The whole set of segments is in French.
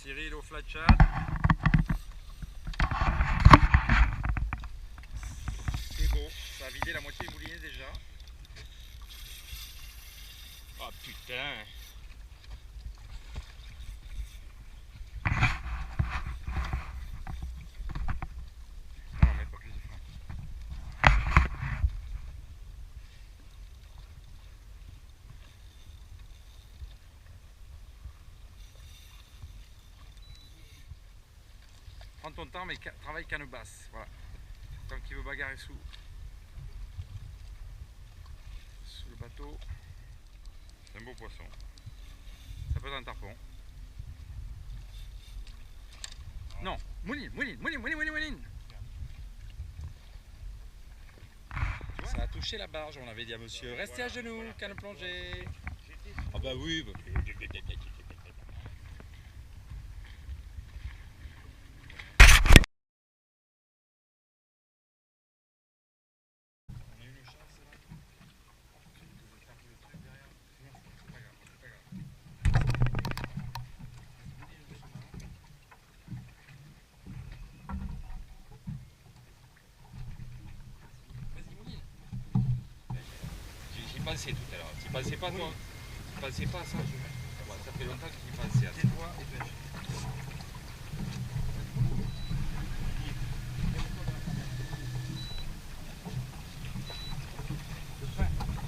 Cyril au flat chat. C'est beau, ça a vidé la moitié du moulinet déjà. Oh putain. Non, mais pas plus de frein. Prends ton temps mais travaille canne basse, voilà. Tant qu'il veut bagarrer sous le bateau. C'est un beau poisson. Ça peut être un tarpon. Non, mouline. Ça a touché la barge, on avait dit à monsieur. Restez à genoux, canne plongée. Ah bah oui. J'y pensais tout à l'heure. Tu pensais pas toi? Tu pensais pas à ça? Ouais, ça fait longtemps que tu y pensais à ça. Tais-toi et pêche.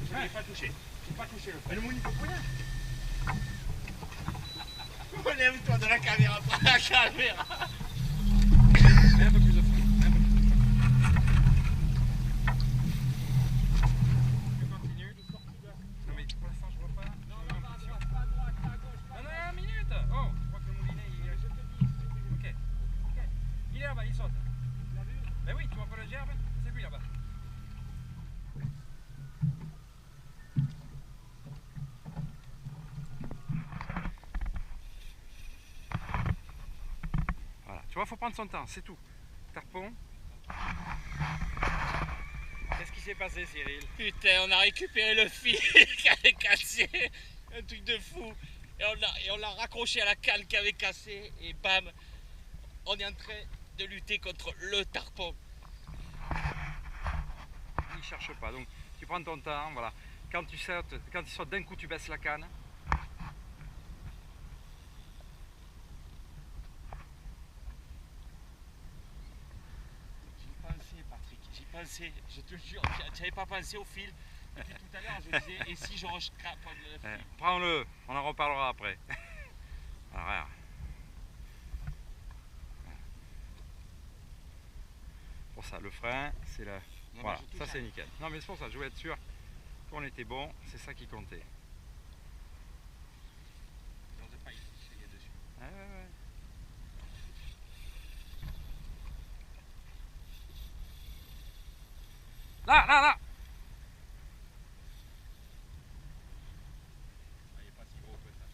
Je ne l'ai pas touché. J'ai pas touché le frein. Mais le mouline peut poignet. Lève-toi de la caméra, pas la caméra. Mets un peu plus de frein. Tu continues. Non mais pour l'instant je vois pas. Non, une minute. Oh, je crois que le moulinet il est. Ok. Il est là-bas, il saute. Tu l'as vu? Ben oui, tu vois pas le gerbe? C'est lui là-bas. Voilà, tu vois, faut prendre son temps, c'est tout. Tarpon. Qu'est-ce qui s'est passé, Cyril? Putain, on a récupéré le fil qui avait cassé. Un truc de fou. Et on l'a raccroché à la canne qui avait cassé. Et bam, on est en train de lutter contre le tarpon. Il cherche pas, donc tu prends ton temps, voilà. Quand il saute d'un coup, tu baisses la canne. J'y pensais, Patrick, j'y pensais. Je te jure, tu n'avais pas pensé au fil. Depuis tout à l'heure, je disais, et si je recrape le fil? Prends-le, on en reparlera après. Alors, regarde. Pour ça, le frein, c'est là. Non, Voilà, mais ça c'est nickel. Non mais c'est pour ça, je voulais être sûr qu'on était bon, c'est ça qui comptait. J'ose pas essayer dessus. Ouais. Là. Ah, il n'est pas si gros que ça.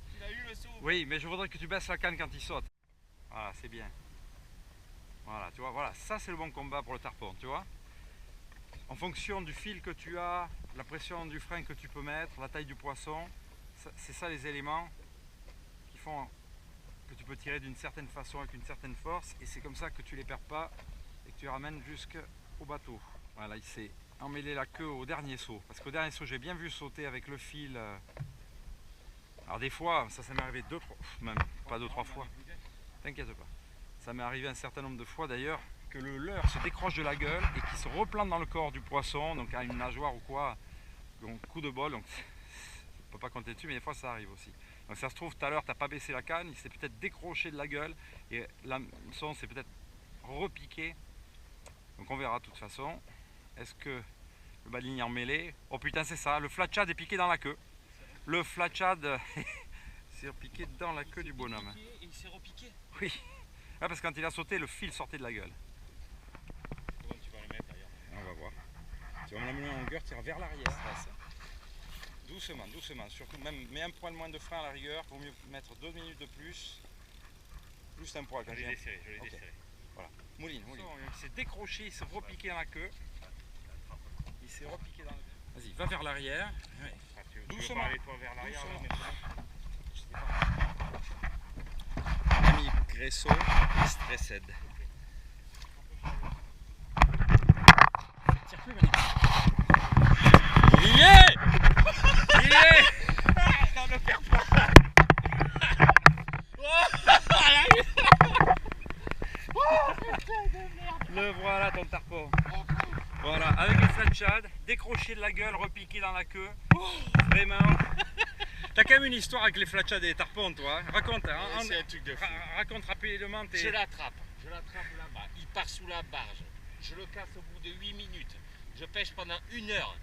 Tu l'as eu le saut? Oui, mais je voudrais que tu baisses la canne quand il saute. Voilà, c'est bien. Voilà, tu vois, voilà, ça c'est le bon combat pour le tarpon, tu vois. En fonction du fil que tu as, la pression du frein que tu peux mettre, la taille du poisson, c'est ça les éléments qui font que tu peux tirer d'une certaine façon avec une certaine force, et c'est comme ça que tu les perds pas et que tu les ramènes jusqu'au bateau. Voilà, il s'est emmêlé la queue au dernier saut, parce qu'au dernier saut j'ai bien vu sauter avec le fil. Alors des fois, ça m'est arrivé même pas deux, trois fois, t'inquiète pas. Ça m'est arrivé un certain nombre de fois d'ailleurs, que le leurre se décroche de la gueule et qu'il se replante dans le corps du poisson, donc à une nageoire ou quoi, donc coup de bol, donc on peut pas compter dessus, mais des fois ça arrive aussi. Donc ça se trouve tout à l'heure tu n'as pas baissé la canne, il s'est peut-être décroché de la gueule et l'hameçon s'est peut-être repiqué. Donc on verra de toute façon. Est-ce que le baleinier en mêlée? Oh putain c'est ça, le flat chad est piqué dans la queue. Le flat chad s'est piqué dans la queue du bonhomme. Et il s'est repiqué. Oui, ah, parce que quand il a sauté, le fil sortait de la gueule. Comment tu vas le mettre d'ailleurs? On va voir. Tu vas me l'amener en longueur, tire vers l'arrière. Doucement, surtout même mets un poil moins de frein à la rigueur, vaut mieux mettre 2 minutes de plus un poil. Je l'ai desserré. Voilà, mouline. Il s'est décroché, il s'est repiqué dans la queue. Il s'est repiqué dans la queue. Vas-y, va vers l'arrière. Ouais. Tu veux pas aller toi vers l'arrière là, Ami Gresso est stressé. Tire plus, Manu. Il y est. Il y est. Non, ne perds pas. Le voilà ton tarpon. Voilà, avec le flat shad, décroché de la gueule, repiqué dans la queue. Vraiment. T'as quand même une histoire avec les flat shad et les tarpons, toi. Raconte, hein, c'est un truc de fou. Raconte rapidement. Je l'attrape là-bas. Il part sous la barge. Je le casse au bout de 8 minutes. Je pêche pendant 1 heure.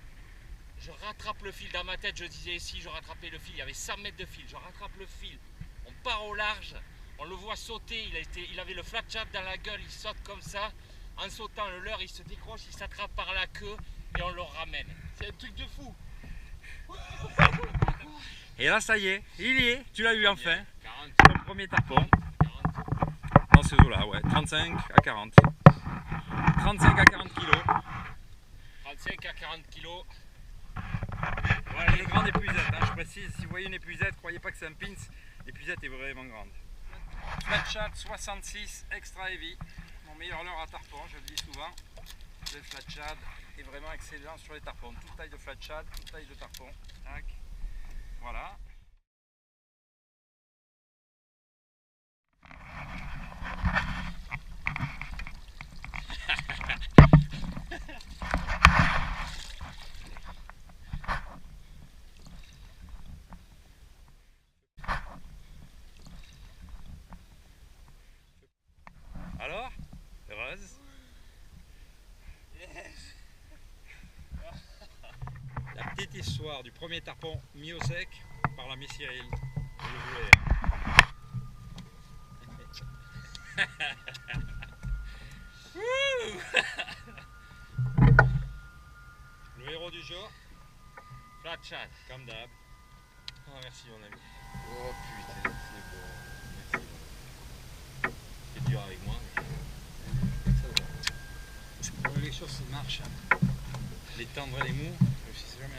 Je rattrape le fil dans ma tête. Je disais si je rattrapais le fil, il y avait 100 mètres de fil. Je rattrape le fil. On part au large. On le voit sauter. Il avait le flat shad dans la gueule. Il saute comme ça. En sautant, le leurre, il se décroche. Il s'attrape par la queue et on le ramène. C'est un truc de fou. Et là, ça y est, il y est. Tu l'as eu enfin. 40. Ton premier tarpon. 40. Dans ce zoo-là, ouais. 35 à 40. 35 à 40 kilos. 35 à 40 kilos. Voilà, une grande épuisette, hein, je précise. Si vous voyez une épuisette, croyez pas que c'est un pins. L'épuisette est vraiment grande. Flat shad 66 extra heavy. Mon meilleur leurre à tarpon, je le dis souvent. Le flat shad est vraiment excellent sur les tarpons. Toute taille de flat shad, toute taille de tarpon. Tac. Voilà. Alors, heureuse? Yes. La petite histoire du premier tarpon mis au sec par l'ami Cyril. Vous le voulez. Le héros du jour, Flat shad. comme d'hab. Oh, merci mon ami. Oh putain, c'est beau. Merci. C'est dur avec moi. Les choses marchent. Les tendres et les mous, je sais jamais.